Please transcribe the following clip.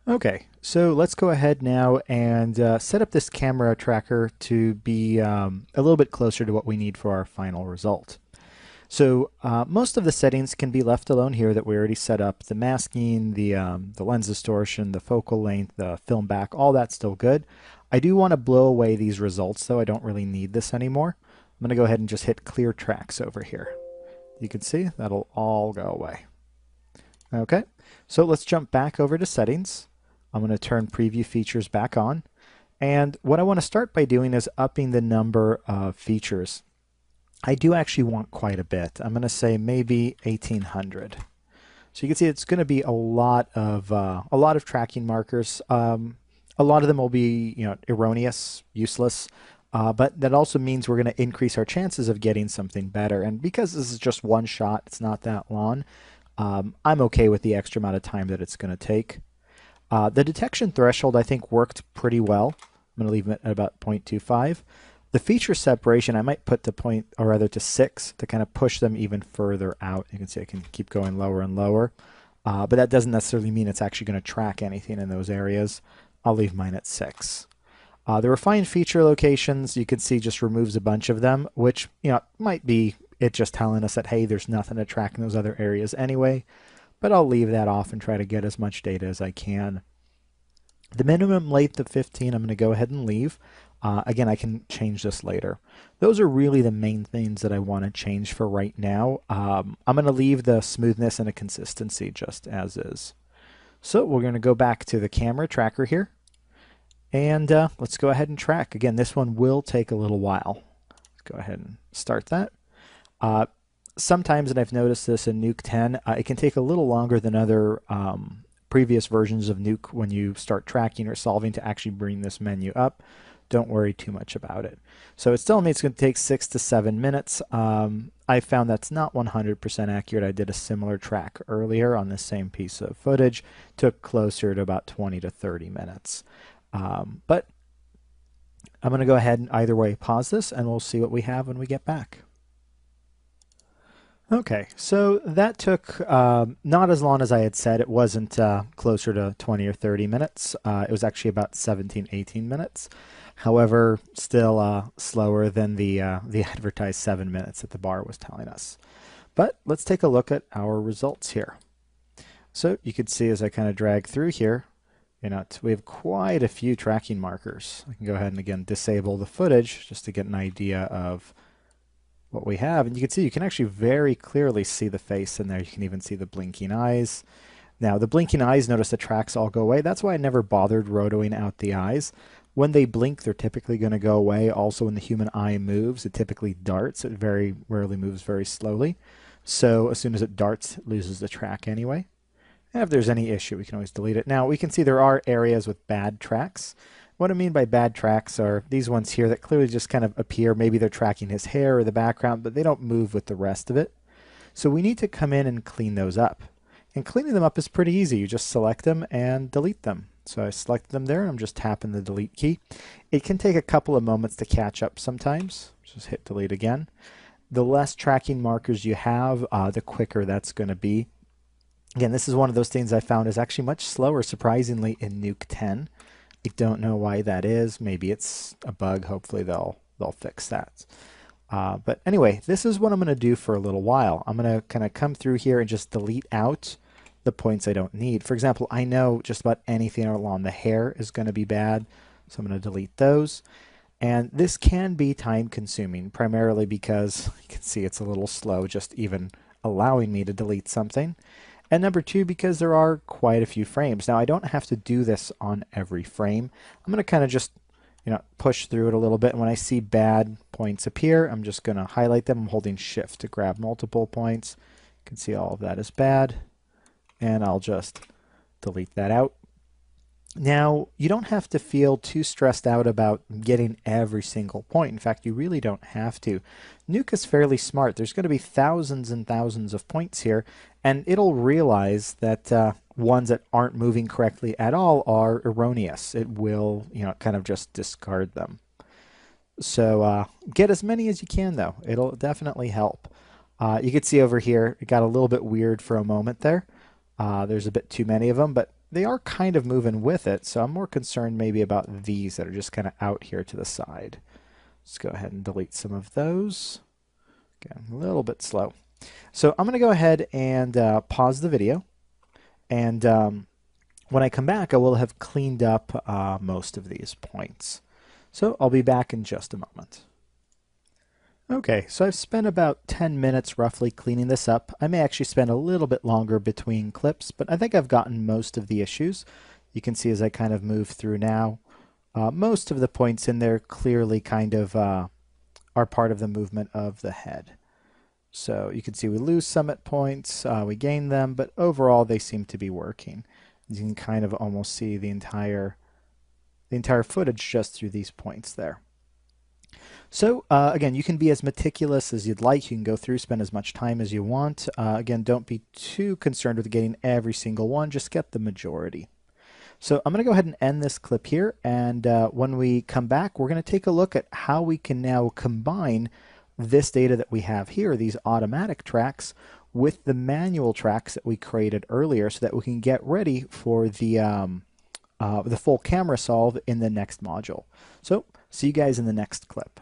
Okay, so let's go ahead now and set up this camera tracker to be a little bit closer to what we need for our final result. So most of the settings can be left alone here that we already set up. The masking, the lens distortion, the focal length, the film back, all that's still good. I do want to blow away these results though. I don't really need this anymore. I'm going to go ahead and just hit clear tracks over here. You can see that'll all go away. Okay, so let's jump back over to settings. I'm going to turn preview features back on. And what I want to start by doing is upping the number of features. I do actually want quite a bit. I'm going to say maybe 1800. So you can see it's going to be a lot of tracking markers. A lot of them will be erroneous, useless, but that also means we're going to increase our chances of getting something better. And because this is just one shot, it's not that long. I'm okay with the extra amount of time that it's going to take. The detection threshold I think worked pretty well. I'm going to leave it at about 0.25. The feature separation I might put to 6 to kind of push them even further out. You can see I can keep going lower and lower, but that doesn't necessarily mean it's actually going to track anything in those areas. I'll leave mine at 6. The refined feature locations, you can see just removes a bunch of them, which might be it just telling us that, hey, there's nothing to track in those other areas anyway, but I'll leave that off and try to get as much data as I can. The minimum length of 15, I'm going to go ahead and leave. Again, I can change this later. Those are really the main things that I want to change for right now. I'm going to leave the smoothness and the consistency just as is. So we're going to go back to the camera tracker here. And let's go ahead and track. Again, this one will take a little while. Let's go ahead and start that. Sometimes, and I've noticed this in Nuke 10, it can take a little longer than other previous versions of Nuke when you start tracking or solving to actually bring this menu up. Don't worry too much about it. So it's telling me it's going to take 6 to 7 minutes. I found that's not 100% accurate. I did a similar track earlier on the same piece of footage. Took closer to about 20 to 30 minutes. But I'm going to go ahead and either way pause this and we'll see what we have when we get back. Okay, so that took not as long as I had said. It wasn't closer to 20 or 30 minutes. It was actually about 17, 18 minutes. However, still slower than the advertised 7 minutes that the bar was telling us. But let's take a look at our results here. So you can see as I kind of drag through here, we have quite a few tracking markers. I can go ahead and again disable the footage just to get an idea of what we have, and you can see you can actually very clearly see the face in there. You can even see the blinking eyes. Now the blinking eyes, notice the tracks all go away. That's why I never bothered rotoing out the eyes. When they blink, they're typically going to go away. Also, when the human eye moves, it typically darts. It very rarely moves very slowly. So as soon as it darts, it loses the track anyway. And if there's any issue, we can always delete it. Now we can see there are areas with bad tracks. What I mean by bad tracks are these ones here that clearly just kind of appear. Maybe they're tracking his hair or the background, but they don't move with the rest of it. So we need to come in and clean those up. And cleaning them up is pretty easy. You just select them and delete them. So I selected them there, and I'm just tapping the delete key. It can take a couple of moments to catch up sometimes. Just hit delete again. The less tracking markers you have, the quicker that's going to be. Again, this is one of those things I found is actually much slower, surprisingly, in Nuke 10. I don't know why that is. Maybe it's a bug. Hopefully they'll fix that. But anyway, this is what I'm going to do for a little while. I'm going to kind of come through here and just delete out the points I don't need. For example, I know just about anything along the hair is going to be bad, so I'm going to delete those. And this can be time consuming, primarily because you can see it's a little slow just even allowing me to delete something. And number two, because there are quite a few frames. Now, I don't have to do this on every frame. I'm going to kind of just push through it a little bit. And when I see bad points appear, I'm just going to highlight them. I'm holding shift to grab multiple points. You can see all of that is bad. And I'll just delete that out. Now, you don't have to feel too stressed out about getting every single point. In fact, you really don't have to. Nuke is fairly smart. There's going to be thousands and thousands of points here, and it'll realize that ones that aren't moving correctly at all are erroneous. It will, kind of just discard them. So get as many as you can, though. It'll definitely help. You can see over here, it got a little bit weird for a moment there. There's a bit too many of them, but they are kind of moving with it, so I'm more concerned maybe about these that are just kind of out here to the side. Let's go ahead and delete some of those. Again, a little bit slow. So I'm going to go ahead and pause the video, and when I come back, I will have cleaned up most of these points. So I'll be back in just a moment. Okay, so I've spent about 10 minutes roughly cleaning this up. I may actually spend a little bit longer between clips, but I think I've gotten most of the issues. You can see as I kind of move through now, most of the points in there clearly kind of are part of the movement of the head. So you can see we lose summit points, we gain them, but overall they seem to be working. You can kind of almost see the entire footage just through these points there. So again, you can be as meticulous as you'd like. You can go through, spend as much time as you want. Again, don't be too concerned with getting every single one. Just get the majority. So I'm going to go ahead and end this clip here. And when we come back, we're going to take a look at how we can now combine this data that we have here, these automatic tracks, with the manual tracks that we created earlier so that we can get ready for the full camera solve in the next module. So see you guys in the next clip.